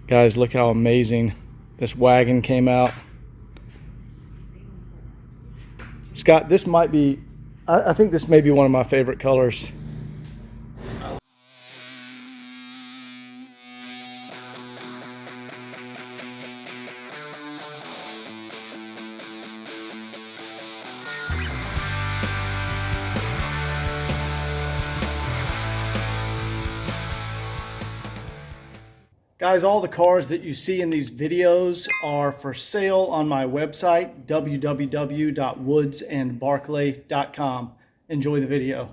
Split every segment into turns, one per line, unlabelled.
Guys, look how amazing this wagon came out. Scott, this might be, I think this may be one of my favorite colors. Guys, all the cars that you see in these videos are for sale on my website, www.woodsandbarclay.com. Enjoy the video.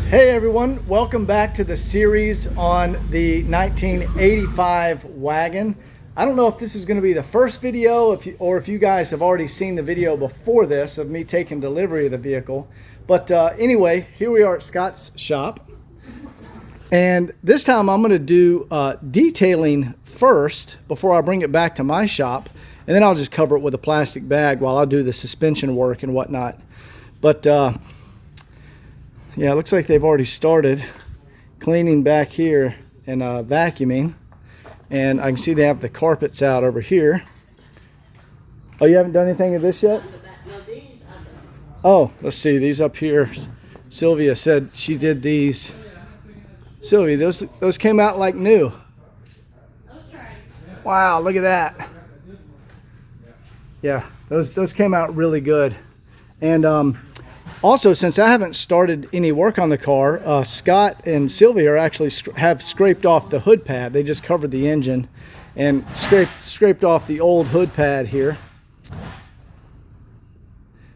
Hey everyone, welcome back to the series on the 1985 Wagon. I don't know if this is going to be the first video or if you guys have already seen the video before this of me taking delivery of the vehicle. But anyway, here we are at Scot's shop. And this time I'm going to do detailing first before I bring it back to my shop. And then I'll just cover it with a plastic bag while I do the suspension work and whatnot. But yeah, it looks like they've already started cleaning back here and vacuuming. And I can see they have the carpets out over here. Oh, you haven't done anything of this yet? Oh, let's see. These up here. Sylvia said she did these. Sylvia, those came out like new. Wow, look at that. Yeah, those came out really good. And also, since I haven't started any work on the car, Scott and Sylvia are actually have scraped off the hood pad. They just covered the engine and scraped off the old hood pad here.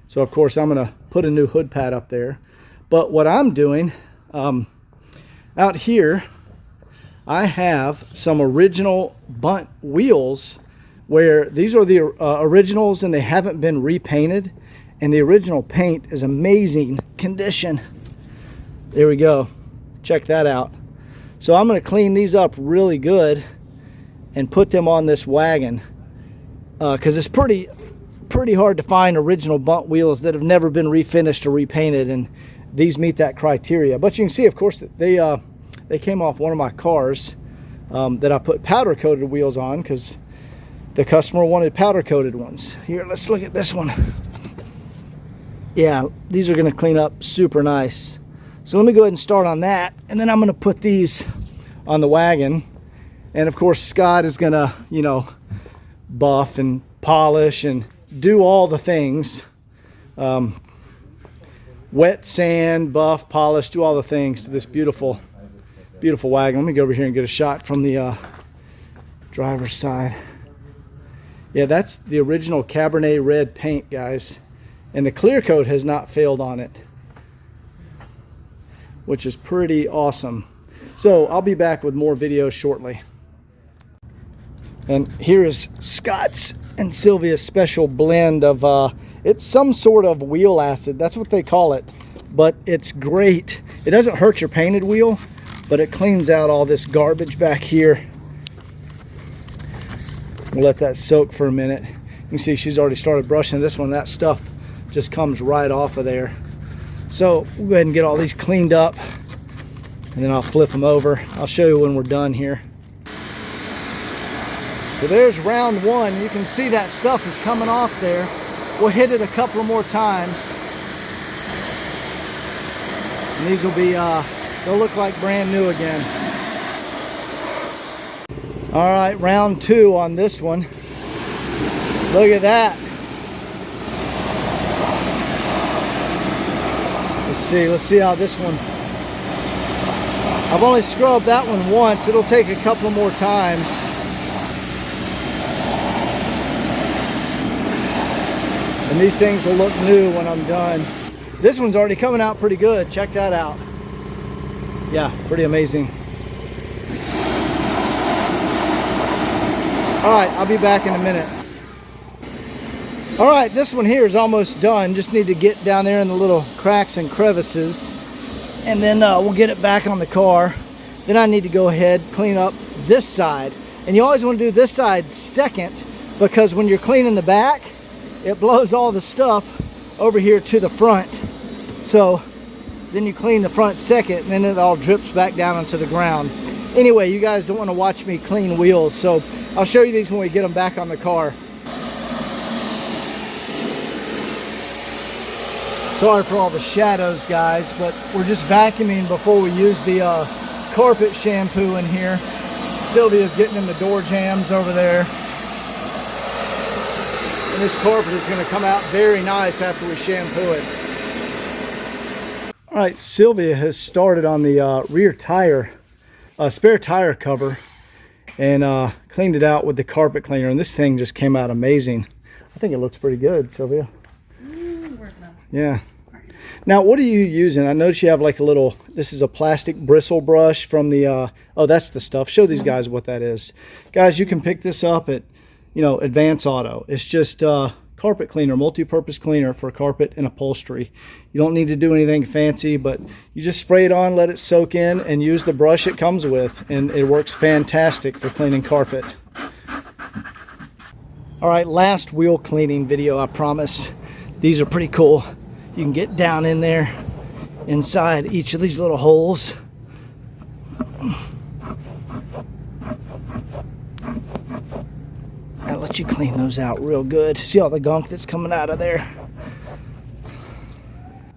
So of course I'm gonna put a new hood pad up there. But what I'm doing, out here, I have some original bunt wheels where these are the originals and they haven't been repainted. And the original paint is amazing condition. There we go. Check that out. So I'm going to clean these up really good and put them on this wagon. Because it's pretty hard to find original bunt wheels that have never been refinished or repainted. And these meet that criteria. But you can see, of course, that they came off one of my cars that I put powder coated wheels on because the customer wanted powder coated ones. Here, let's look at this one. Yeah, these are going to clean up super nice. So let me go ahead and start on that, and then I'm going to put these on the wagon. And of course, Scott is going to, you know, buff and polish and do all the things. Wet sand, buff, polish, do all the things to this beautiful wagon. Let me go over here and get a shot from the driver's side. Yeah, that's the original Cabernet red paint, guys. And the clear coat has not failed on it, which is pretty awesome. So I'll be back with more videos shortly. And here is Scott's and Sylvia's special blend of, it's some sort of wheel acid. That's what they call it. But it's great. It doesn't hurt your painted wheel, but it cleans out all this garbage back here. We'll let that soak for a minute. You can see she's already started brushing this one. That stuff just comes right off of there. So we'll go ahead and get all these cleaned up, and then I'll flip them over. I'll show you when we're done here. So there's round one. You can see that stuff is coming off there. We'll hit it a couple more times. And these will be, they'll look like brand new again. All right, round two on this one. Look at that. Let's see how this one. I've only scrubbed that one once. It'll take a couple more times. And these things will look new when I'm done. This one's already coming out pretty good. Check that out. Yeah, pretty amazing. All right, I'll be back in a minute. All right, this one here is almost done. Just need to get down there in the little cracks and crevices, and then we'll get it back on the car. Then I need to go ahead, clean up this side. And you always want to do this side second, because when you're cleaning the back, it blows all the stuff over here to the front. So then you clean the front second, and then it all drips back down onto the ground. Anyway, you guys don't want to watch me clean wheels, so I'll show you these when we get them back on the car. Sorry for all the shadows, guys, but we're just vacuuming before we use the carpet shampoo in here. Sylvia's getting in the door jambs over there. And this carpet is going to come out very nice after we shampoo it. All right, Sylvia has started on the rear tire, spare tire cover, and cleaned it out with the carpet cleaner. And this thing just came out amazing. I think it looks pretty good, Sylvia. Yeah. Now, what are you using? I noticed you have like a little, this is a plastic bristle brush from the, oh, that's the stuff. Show these guys what that is. Guys, you can pick this up at, you know, Advance Auto. It's just carpet cleaner, multi-purpose cleaner for carpet and upholstery. You don't need to do anything fancy, but you just spray it on, let it soak in, and use the brush it comes with, and it works fantastic for cleaning carpet. All right, last wheel cleaning video, I promise. These are pretty cool. You can get down in there inside each of these little holes. I'll let you clean those out real good. See all the gunk that's coming out of there?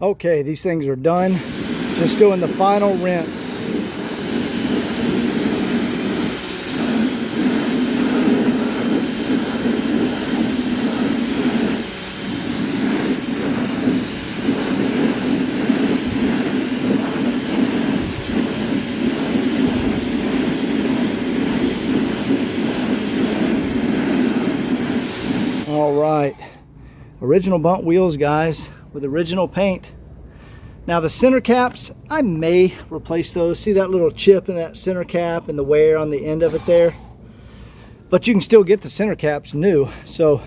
Okay, these things are done. Just doing the final rinse. All right, original bunt wheels, guys, with original paint. Now the center caps, I may replace those. See that little chip in that center cap and the wear on the end of it there? But you can still get the center caps new, so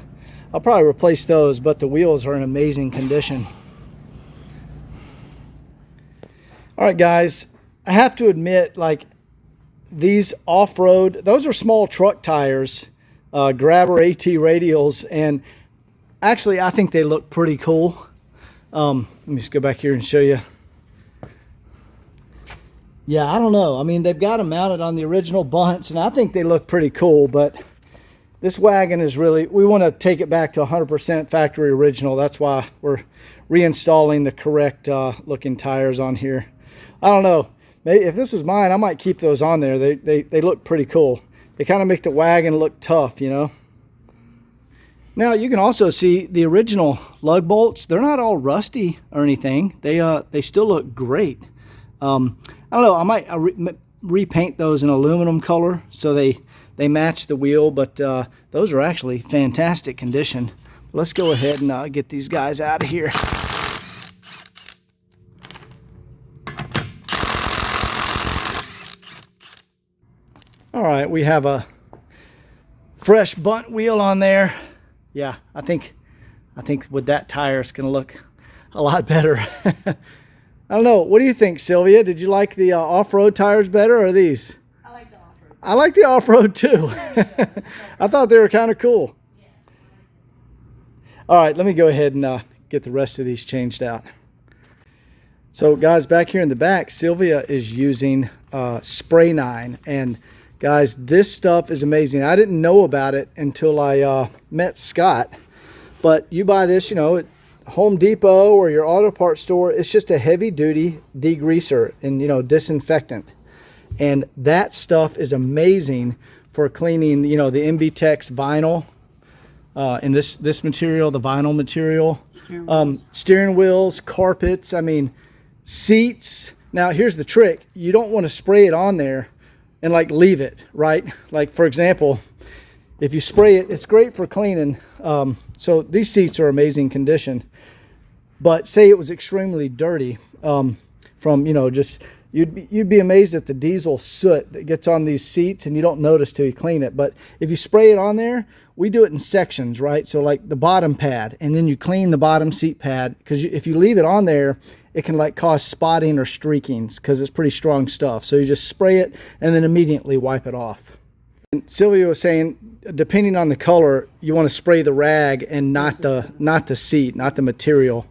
I'll probably replace those, but the wheels are in amazing condition. All right, guys, I have to admit, like, these off-road, those are small truck tires. Grabber AT radials, and actually I think they look pretty cool. Let me just go back here and show you. Yeah, I don't know. I mean, they've got them mounted on the original bunts, and I think they look pretty cool, but this wagon is really, we want to take it back to 100% factory original. That's why we're reinstalling the correct looking tires on here. I don't know. Maybe if this was mine, I might keep those on there. They look pretty cool. They kind of make the wagon look tough, you know. Now you can also see the original lug bolts. They're not all rusty or anything. They still look great. I don't know. I might repaint those in aluminum color so they match the wheel. But those are actually fantastic condition. Let's go ahead and get these guys out of here. All right, we have a fresh bunt wheel on there. Yeah, I think with that tire, it's gonna look a lot better. I don't know. What do you think, Sylvia? Did you like the off-road tires better or these?
I like the off-road.
I like the off-road too. I thought they were kind of cool.
Yeah.
All right, let me go ahead and get the rest of these changed out. So guys, back here in the back, Sylvia is using Spray 9, and guys, this stuff is amazing. I didn't know about it until I met Scott. But you buy this, you know, at Home Depot or your auto parts store. It's just a heavy-duty degreaser and, you know, disinfectant. And that stuff is amazing for cleaning, you know, the MB-Tex vinyl. And this material, the vinyl material. Steering wheels, carpets, I mean, seats. Now, here's the trick. You don't want to spray it on there and like leave it, right? Like for example, if you spray it, it's great for cleaning. So these seats are amazing condition, but say it was extremely dirty from, you know, just, you'd be amazed at the diesel soot that gets on these seats and you don't notice till you clean it. But if you spray it on there, we do it in sections, right? So like the bottom pad, and then you clean the bottom seat pad, because if you leave it on there, it can like cause spotting or streakings because it's pretty strong stuff. So you just spray it and then immediately wipe it off. And Sylvia was saying, depending on the color, you want to spray the rag and not the seat, not the material.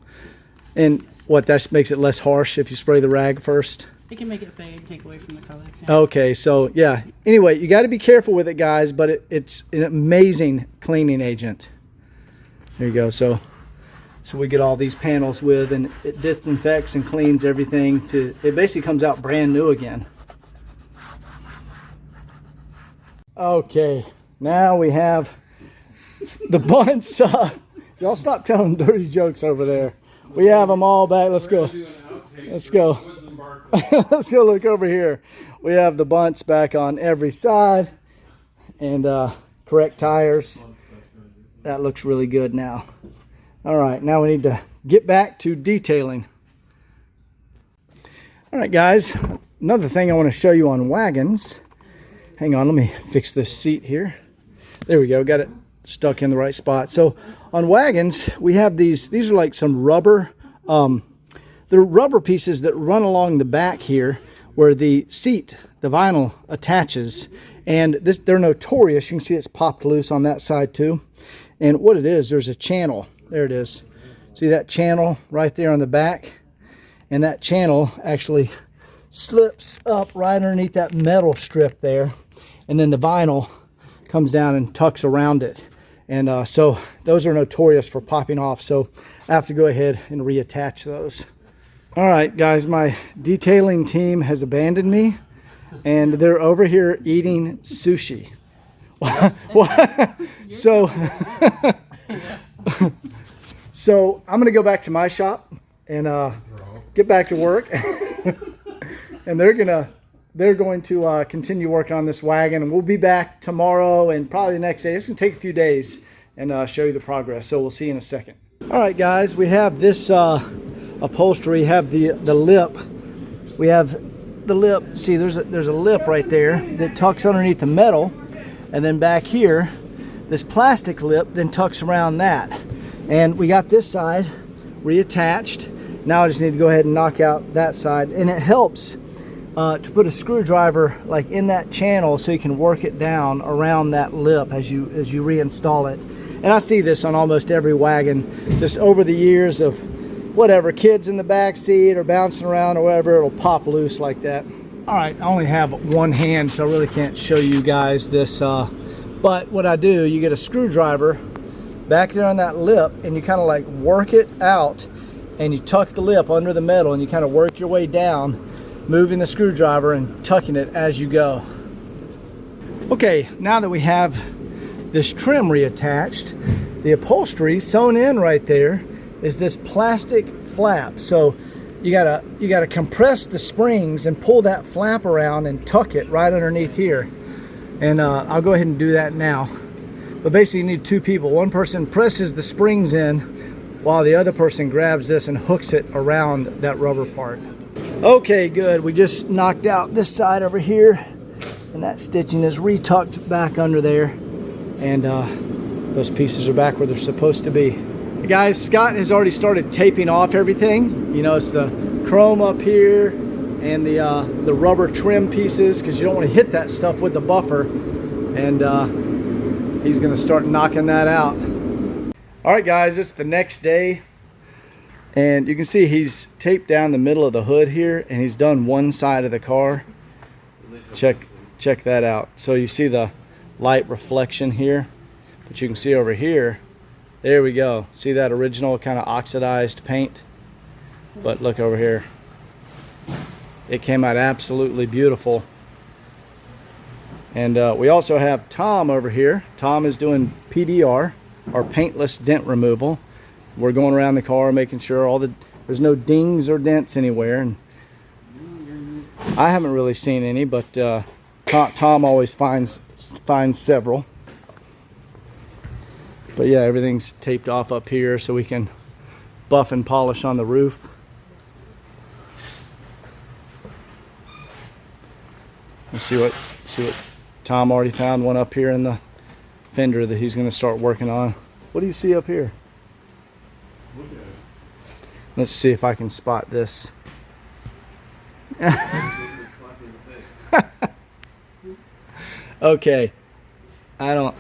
And what, that makes it less harsh if you spray the rag first?
It can make it fade, take away from the color. Yeah.
Okay, so yeah. Anyway, you got to be careful with it, guys, but it's an amazing cleaning agent. There you go. So we get all these panels with, and it disinfects and cleans everything. It basically comes out brand new again. Okay, now we have the bunts. Y'all stop telling dirty jokes over there. We have them all back. Let's go. Let's go. Let's go look over here. We have the bunts back on every side, and correct tires. That looks really good now. All right, now we need to get back to detailing. All right, guys, another thing I want to show you on wagons. Hang on, let me fix this seat here. There we go, got it stuck in the right spot. So on wagons, we have these are like some rubber, they're rubber pieces that run along the back here where the seat, the vinyl attaches. And they're notorious. You can see it's popped loose on that side too. And what it is, there's a channel. There it is. See that channel right there on the back? And that channel actually slips up right underneath that metal strip there. And then the vinyl comes down and tucks around it. And so those are notorious for popping off. So I have to go ahead and reattach those. All right, guys, my detailing team has abandoned me. And they're over here eating sushi. So... So I'm gonna go back to my shop and get back to work, and they're going to continue working on this wagon, and we'll be back tomorrow and probably the next day. It's gonna take a few days and show you the progress. So we'll see you in a second. All right, guys, we have this upholstery. We have the lip. We have the lip. See, there's a lip right there that tucks underneath the metal, and then back here, this plastic lip then tucks around that. And we got this side reattached. Now I just need to go ahead and knock out that side. And it helps to put a screwdriver like in that channel so you can work it down around that lip as you reinstall it. And I see this on almost every wagon, just over the years of whatever, kids in the back seat or bouncing around or whatever, it'll pop loose like that. All right, I only have one hand, so I really can't show you guys this. But what I do, you get a screwdriver back there on that lip, and you kind of like work it out, and you tuck the lip under the metal, and you kind of work your way down, moving the screwdriver and tucking it as you go. Okay, now that we have this trim reattached, the upholstery sewn in right there is this plastic flap. So you gotta compress the springs and pull that flap around and tuck it right underneath here. And I'll go ahead and do that now. But basically you need two people. One person presses the springs in while the other person grabs this and hooks it around that rubber part. Okay, good. We just knocked out this side over here, and that stitching is retucked back under there. And those pieces are back where they're supposed to be. Guys, Scott has already started taping off everything. You know, it's the chrome up here and the rubber trim pieces, because you don't want to hit that stuff with the buffer. And he's going to start knocking that out. All right, guys, it's the next day, and you can see he's taped down the middle of the hood here, and he's done one side of the car. Check that out. So you see the light reflection here, but you can see over here, there we go. See that original kind of oxidized paint? But look over here. It came out absolutely beautiful. And we also have Tom over here. Tom is doing PDR, or paintless dent removal. We're going around the car making sure there's no dings or dents anywhere. And I haven't really seen any, but Tom always finds several. But yeah, everything's taped off up here so we can buff and polish on the roof. Let's see what Tom already found one up here in the fender that he's going to start working on. What do you see up here? Let's see if I can spot this. Okay. I don't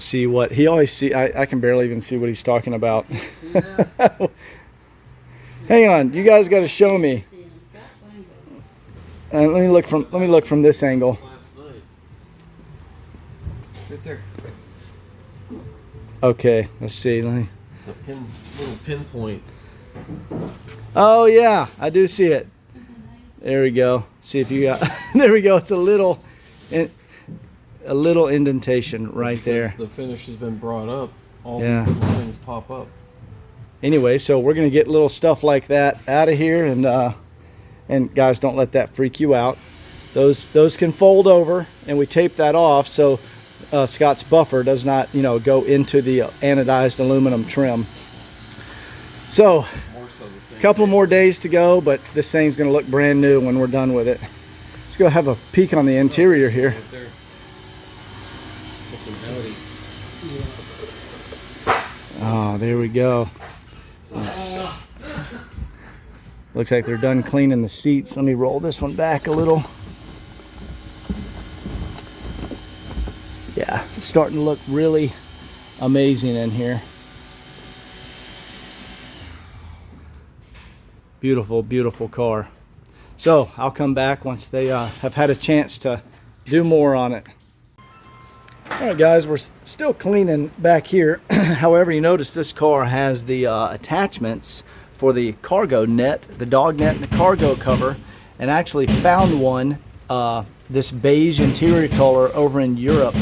see what he always see. I can barely even see what he's talking about. Hang on, you guys got to show me. let me look from this angle.
Last night. Right there.
Okay, let's see.
It's a little pinpoint.
Oh yeah, I do see it. There we go. See if you got. There we go. It's a little indentation right there.
The finish has been brought up. All
Yeah.
these little things pop up.
Anyway, so we're gonna get little stuff like that out of here, and guys, don't let that freak you out. Those can fold over, and we tape that off so Scot's buffer does not, go into the anodized aluminum trim. So, a couple more days to go, but this thing's gonna look brand new when we're done with it. Let's go have a peek on the interior here.
Right there. That's an Audi.
Oh, there we go. Looks like they're done cleaning the seats. Let me roll this one back a little. Yeah, it's starting to look really amazing in here. Beautiful, beautiful car. So I'll come back once they have had a chance to do more on it. All right, guys, we're still cleaning back here. However, you notice this car has the attachments for the cargo net, the dog net, and the cargo cover, and actually found one, this beige interior color over in Europe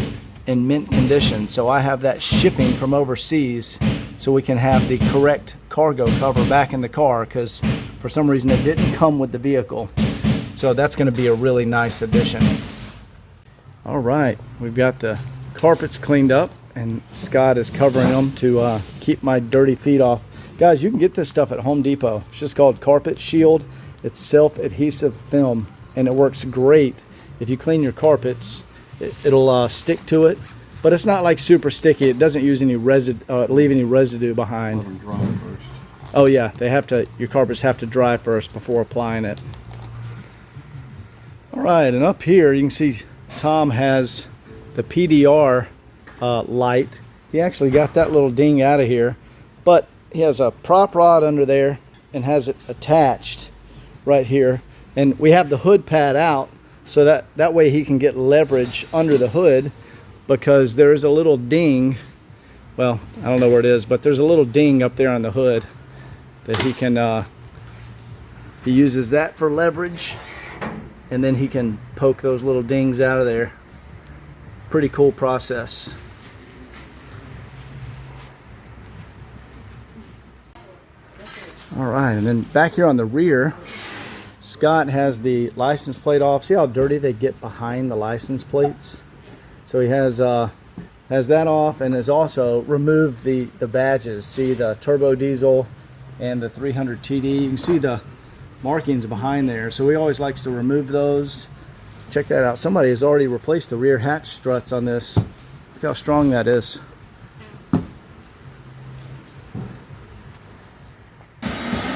in mint condition. So I have that shipping from overseas so we can have the correct cargo cover back in the car, because for some reason it didn't come with the vehicle. So that's going to be a really nice addition. All right, we've got the carpets cleaned up, and Scott is covering them to keep my dirty feet off. Guys, you can get this stuff at Home Depot. It's just called Carpet Shield. It's self-adhesive film, and it works great. If you clean your carpets, it'll stick to it, but it's not like super sticky. It doesn't use any leave any residue behind.
Let them dry first.
Oh yeah, your carpets have to dry first before applying it. All right, and up here you can see Tom has the PDR light. He actually got that little ding out of here, but he has a prop rod under there and has it attached right here. And we have the hood pad out so that way he can get leverage under the hood, because there is a little ding. Well, I don't know where it is, but there's a little ding up there on the hood that he can, he uses that for leverage, and then he can poke those little dings out of there. Pretty cool process. All right, and then back here on the rear, Scott has the license plate off. See how dirty they get behind the license plates? So he has that off, and has also removed the badges. See the turbo diesel and the 300 TD. You can see the markings behind there. So he always likes to remove those. Check that out. Somebody has already replaced the rear hatch struts on this. Look how strong that is.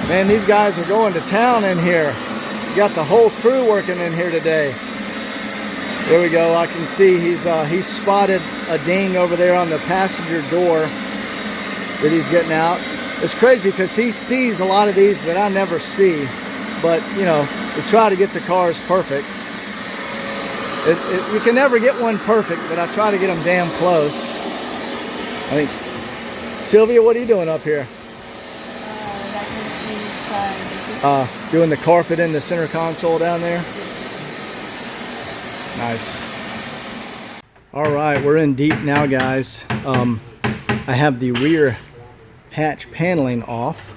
Man, these guys are going to town in here. Got the whole crew working in here today. There we go. I can see he's spotted a ding over there on the passenger door that he's getting out. It's crazy because he sees a lot of these that I never see. But, we try to get the cars perfect. You can never get one perfect, but I try to get them damn close. I think, Sylvia, what are you doing up here? Doing the carpet in the center console down there. Nice. All right, we're in deep now, guys. I have the rear hatch paneling off,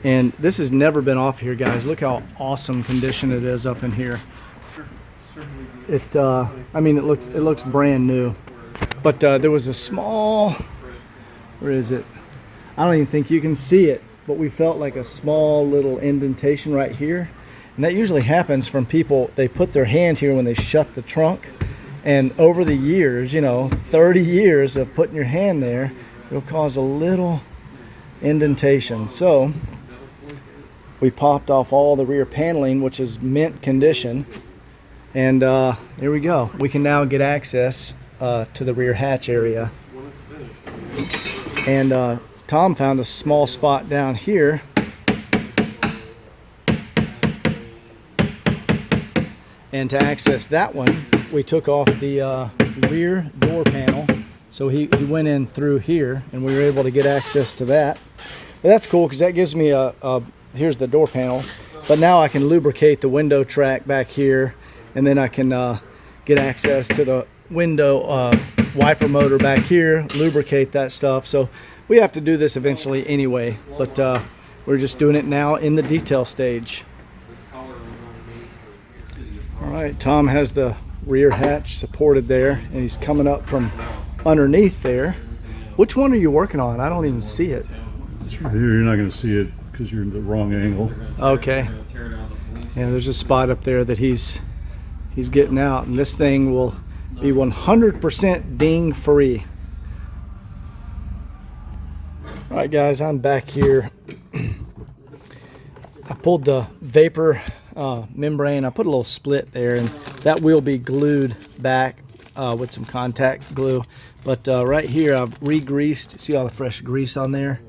and this has never been off here, guys. Look how awesome condition it is up in here. I mean, it looks brand new, but there was a small, where is it? I don't even think you can see it, but we felt like a small little indentation right here. And that usually happens from people, they put their hand here when they shut the trunk. And over the years, 30 years of putting your hand there, it'll cause a little indentation. So we popped off all the rear paneling, which is mint condition. And there we go. We can now get access to the rear hatch area. And Tom found a small spot down here. And to access that one, we took off the rear door panel. So he went in through here, and we were able to get access to that. But that's cool because that gives me here's the door panel. But now I can lubricate the window track back here, and then I can get access to the window wiper motor back here, lubricate that stuff. So we have to do this eventually anyway, but we're just doing it now in the detail stage. All right, Tom has the rear hatch supported there, and he's coming up from underneath there. Which one are you working on? I don't even see it.
It's right here. You're not going to see it because you're in the wrong angle.
Okay. Yeah, there's a spot up there that he's getting out, and this thing will be 100% ding free. All right, guys, I'm back here. I pulled the vapor membrane. I put a little split there, and that will be glued back with some contact glue. But right here, I've re-greased. See all the fresh grease on there?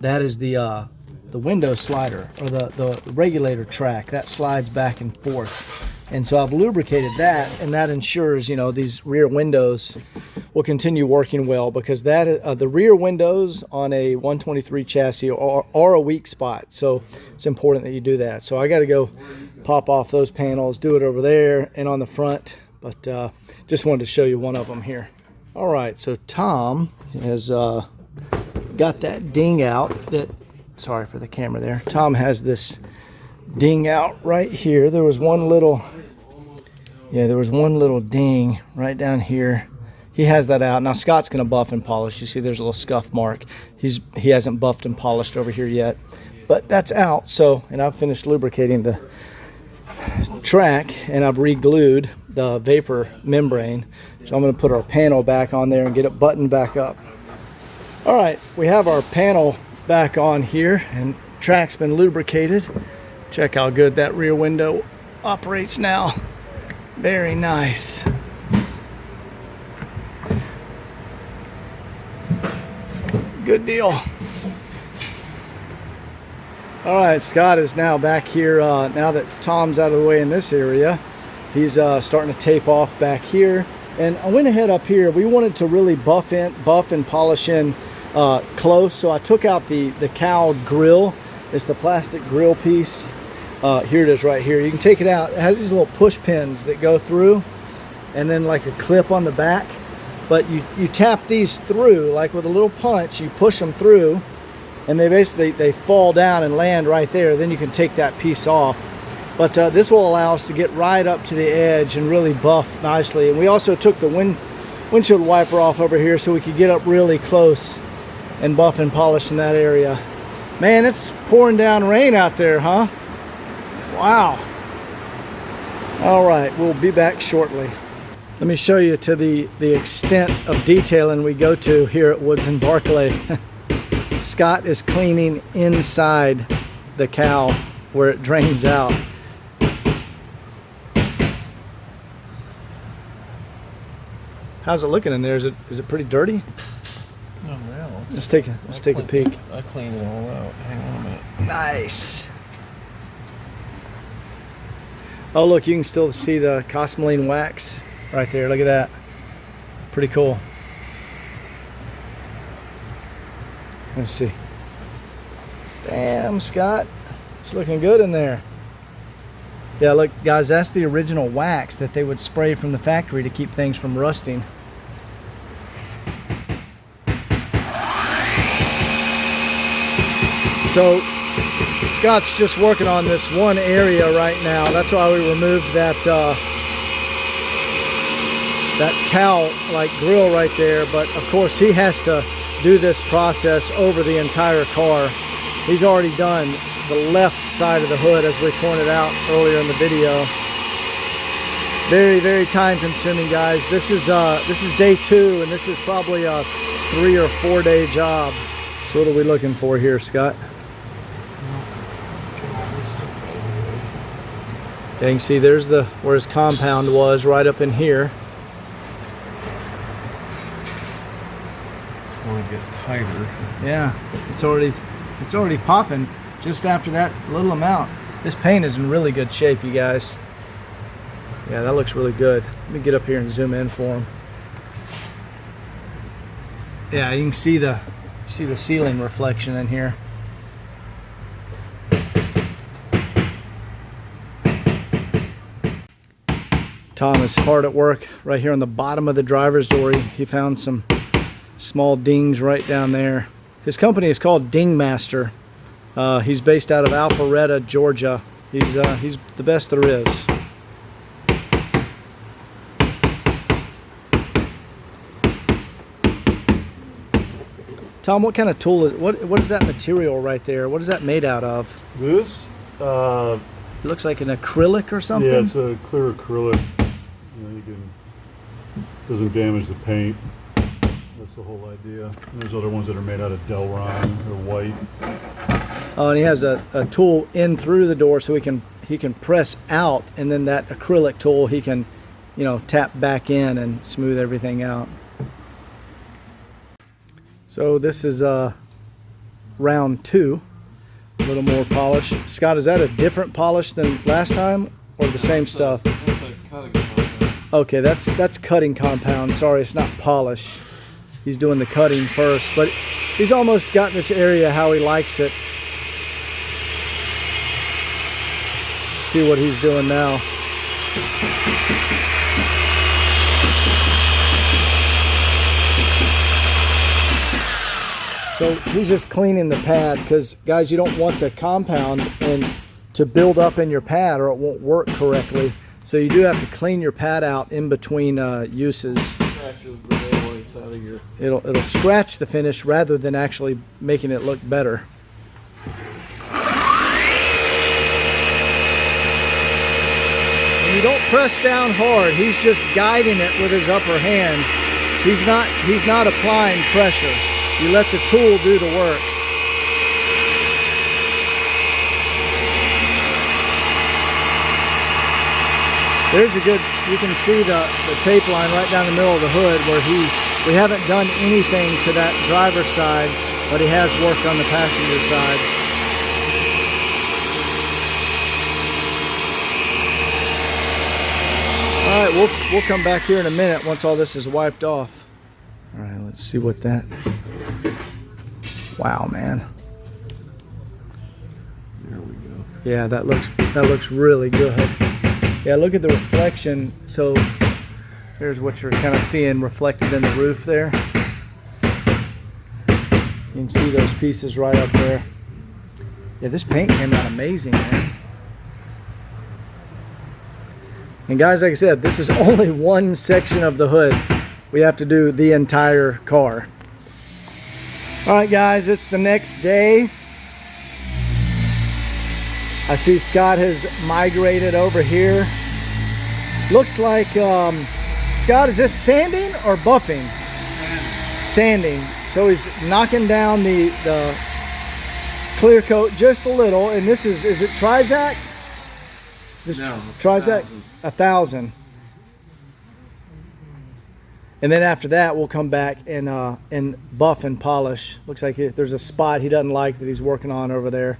That is the window slider, or the regulator track that slides back and forth. And so I've lubricated that, and that ensures, you know, these rear windows will continue working well, because that the rear windows on a 123 chassis are a weak spot. So it's important that you do that. So I got to go pop off those panels, do it over there and on the front. But just wanted to show you one of them here. All right, so Tom has got that ding out. Sorry for the camera there. Tom has this ding out right here. There was one little ding right down here. He has that out. Now Scott's gonna buff and polish. You see there's a little scuff mark. He hasn't buffed and polished over here yet, but that's out. So, and I've finished lubricating the track, and I've re-glued the vapor membrane. So I'm gonna put our panel back on there and get it buttoned back up. All right, we have our panel back on here, and track's been lubricated. Check how good that rear window operates now. Very nice. Good deal. All right, Scott is now back here. Now that Tom's out of the way in this area, he's starting to tape off back here. And I went ahead up here. We wanted to really buff and polish in close. So I took out the cowl grill. It's the plastic grill piece. Here it is right here. You can take it out. It has these little push pins that go through, and then like a clip on the back. But you tap these through, like with a little punch, you push them through, and they fall down and land right there. Then you can take that piece off. But this will allow us to get right up to the edge and really buff nicely. And we also took the windshield wiper off over here so we could get up really close and buff and polish in that area. Man, it's pouring down rain out there, huh? Wow. All right, we'll be back shortly. Let me show you to the extent of detailing we go to here at Woods and Barclay. Scott is cleaning inside the cowl where it drains out. How's it looking in there? Is it pretty dirty?
Oh, well.
Let's take a peek.
I cleaned it all out. Hang on a minute.
Nice. Oh, look, you can still see the Cosmoline wax right there. Look at that. Pretty cool. Let's see. Damn, Scott. It's looking good in there. Yeah, look, guys, that's the original wax that they would spray from the factory to keep things from rusting. So Scott's just working on this one area right now. That's why we removed that cowl like grill right there. But of course he has to do this process over the entire car. He's already done the left side of the hood, as we pointed out earlier in the video. Very, very time consuming, guys. This is day 2, and this is probably a 3 or 4 day job. So what are we looking for here, Scott? Yeah, you can see there's where his compound was, right up in here.
I want to get tighter.
Yeah, it's already popping just after that little amount. This paint is in really good shape, you guys. Yeah, that looks really good. Let me get up here and zoom in for him. Yeah, you can see the ceiling reflection in here. Tom is hard at work right here on the bottom of the driver's door. He found some small dings right down there. His company is called Ding Master. He's based out of Alpharetta, Georgia. He's the best there is. Tom, what kind of tool is, what is that material right there? What is that made out of?
This?
It looks like an acrylic or something.
Yeah, it's a clear acrylic. You know, doesn't damage the paint. That's the whole idea. And there's other ones that are made out of Delron. They're white.
Oh, and he has a tool in through the door, so he can press out, and then that acrylic tool he can, you know, tap back in and smooth everything out. So this is round 2, a little more polish. Scott, is that a different polish than last time, or the same stuff?
That's a cutting compound.
Okay, that's cutting compound. Sorry, it's not polish. He's doing the cutting first, but he's almost got this area how he likes it. See what he's doing now. So he's just cleaning the pad, because guys, you don't want the compound to build up in your pad or it won't work correctly. So you do have to clean your pad out in between uses.
Scratches the daylights out of your...
It'll scratch the finish rather than actually making it look better. And you don't press down hard. He's just guiding it with his upper hand. He's not applying pressure. You let the tool do the work. There's a good, you can see the tape line right down the middle of the hood where we haven't done anything to that driver's side, but he has worked on the passenger side. All right, we'll come back here in a minute once all this is wiped off. All right, let's see what that... Wow, man.
There we go.
Yeah, that looks really good. Yeah, look at the reflection. So here's what you're kind of seeing reflected in the roof there. You can see those pieces right up there. Yeah, this paint came out amazing, man. And guys, like I said, this is only one section of the hood. We have to do the entire car. All right, guys, it's the next day. I see Scott has migrated over here. Looks like, Scott, is this sanding or buffing? Sanding. So he's knocking down the clear coat just a little. And this is it Trizac? Is this
No,
Trizac? 1,000. And then after that, we'll come back and buff and polish. Looks like there's a spot he doesn't like that he's working on over there.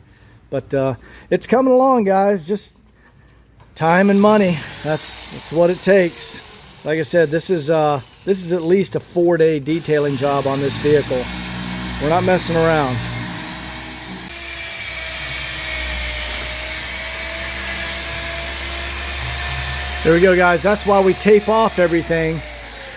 But it's coming along, guys. Just time and money. That's what it takes. Like I said, this is at least a 4-day detailing job on this vehicle. We're not messing around. There we go, guys. That's why we tape off everything.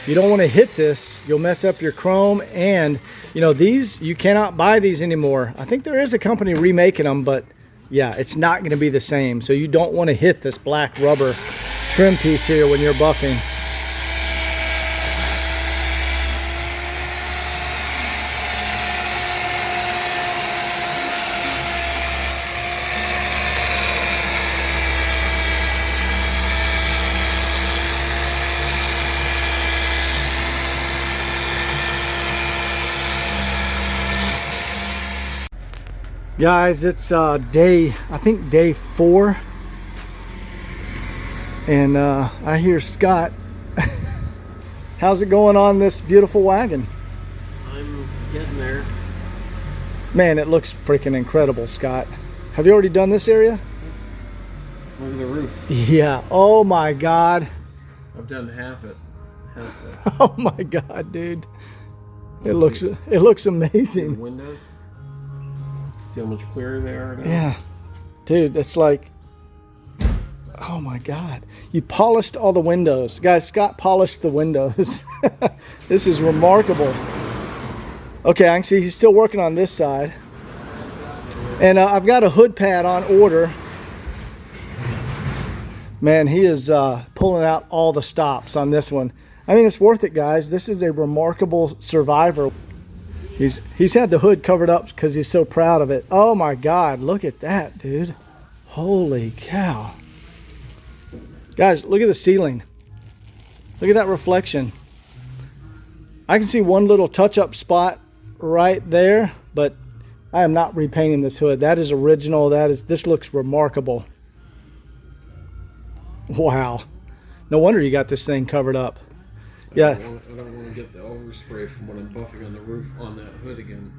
You don't want to hit this. You'll mess up your chrome, and you know these, you cannot buy these anymore. I think there is a company remaking them, but yeah, it's not going to be the same. So you don't want to hit this black rubber trim piece here when you're buffing. Guys, it's I think day 4, and I hear Scott. How's it going on this beautiful wagon?
I'm getting there.
Man, it looks freaking incredible, Scott. Have you already done this area?
Look at the roof.
Yeah. Oh my God.
I've done half it.
Oh my God, dude. It looks amazing.
The windows. See how much clearer they are now?
Yeah. Dude, that's like, oh my God. You polished all the windows. Guys, Scott polished the windows. This is remarkable. Okay, I can see he's still working on this side. And I've got a hood pad on order. Man, he is pulling out all the stops on this one. I mean, it's worth it, guys. This is a remarkable survivor. He's had the hood covered up because he's so proud of it. Oh my God, look at that, dude. Holy cow. Guys, look at the ceiling. Look at that reflection. I can see one little touch-up spot right there, but I am not repainting this hood. That is original. This looks remarkable. Wow. No wonder you got this thing covered up. Yeah.
I don't want to get the overspray from when I'm buffing on the roof on that hood again.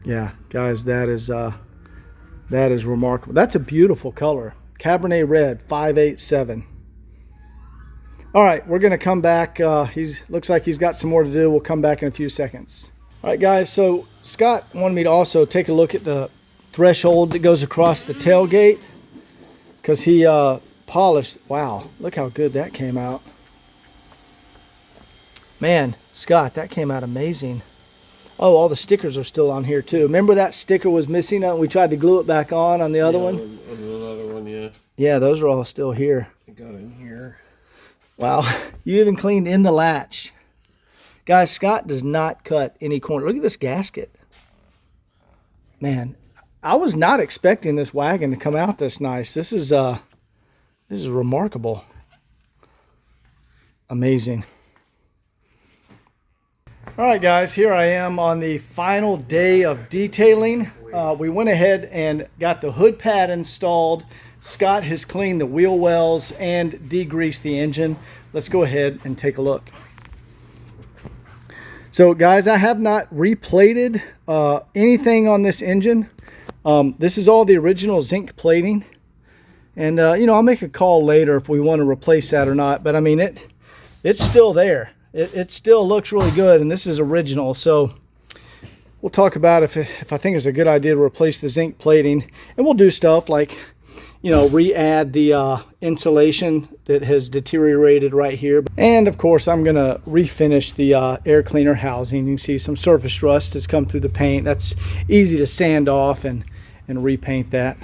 Yeah, guys, that is remarkable. That's a beautiful color. Cabernet Red 587. All right, we're going to come back. Looks like he's got some more to do. We'll come back in a few seconds. All right, guys, so Scott wanted me to also take a look at the threshold that goes across the tailgate because he polished. Wow, look how good that came out. Man, Scott, that came out amazing. Oh, all the stickers are still on here too. Remember that sticker was missing? We tried to glue it back on the other one?
On another one, yeah.
Yeah, those are all still here.
I got in here.
Wow, you even cleaned in the latch. Guys, Scott does not cut any corner. Look at this gasket. Man, I was not expecting this wagon to come out this nice. This is remarkable. Amazing. All right, guys, here I am on the final day of detailing. We went ahead and got the hood pad installed. Scott has cleaned the wheel wells and degreased the engine. Let's go ahead and take a look. So, guys, I have not replated anything on this engine. This is all the original zinc plating. And, you know, I'll make a call later if we want to replace that or not. But, I mean, it's still there. It still looks really good, and this is original. So we'll talk about if I think it's a good idea to replace the zinc plating. And we'll do stuff like, you know, re-add the insulation that has deteriorated right here. And, of course, I'm going to refinish the air cleaner housing. You can see some surface rust has come through the paint. That's easy to sand off and repaint that.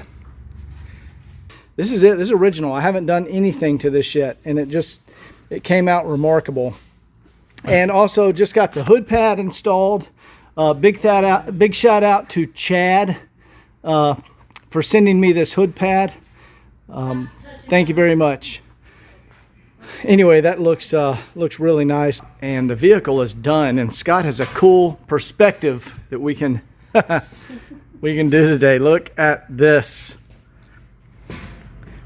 This is it. This is original. I haven't done anything to this yet, and it came out remarkable. And also just got the hood pad installed. Big shout out to Chad for sending me this hood pad. Thank you very much. Anyway, that looks really nice. And the vehicle is done. And Scott has a cool perspective that we can do today. Look at this.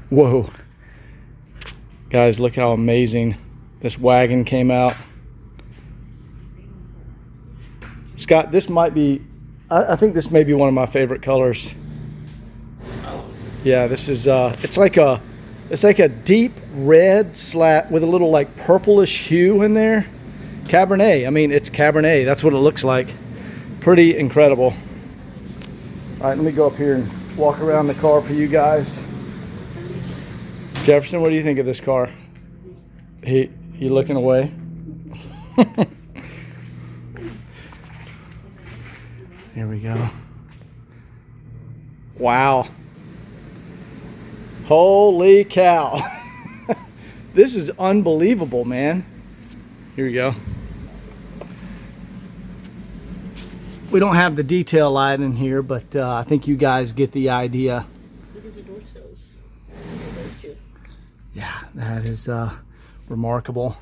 Whoa. Guys, look how amazing this wagon came out. Scott, this might be, I think this may be one of my favorite colors. Yeah, this is, it's like a deep red with a little like purplish hue in there. Cabernet, I mean, it's Cabernet. That's what it looks like. Pretty incredible. All right, let me go up here and walk around the car for you guys. Jefferson, what do you think of this car? You looking away? Here we go. Wow. Holy cow. This is unbelievable, man. Here we go. We don't have the detail light in here, but I think you guys get the idea.
Look at the door sills.
Yeah, that is remarkable.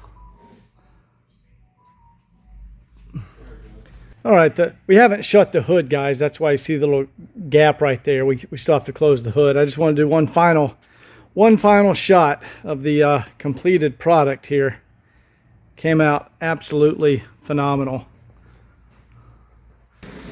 All right, we haven't shut the hood, guys. That's why you see the little gap right there. We still have to close the hood. I just want to do one final shot of the completed product here. Came out absolutely phenomenal.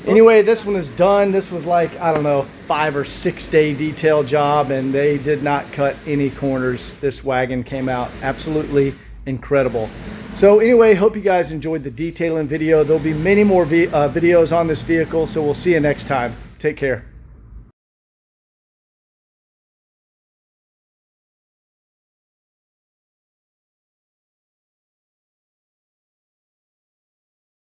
Anyway, this one is done. This was like, I don't know, 5 or 6 day detail job, and they did not cut any corners. This wagon came out absolutely incredible. So anyway, hope you guys enjoyed the detailing video. There'll be many more videos on this vehicle, so we'll see you next time. Take care.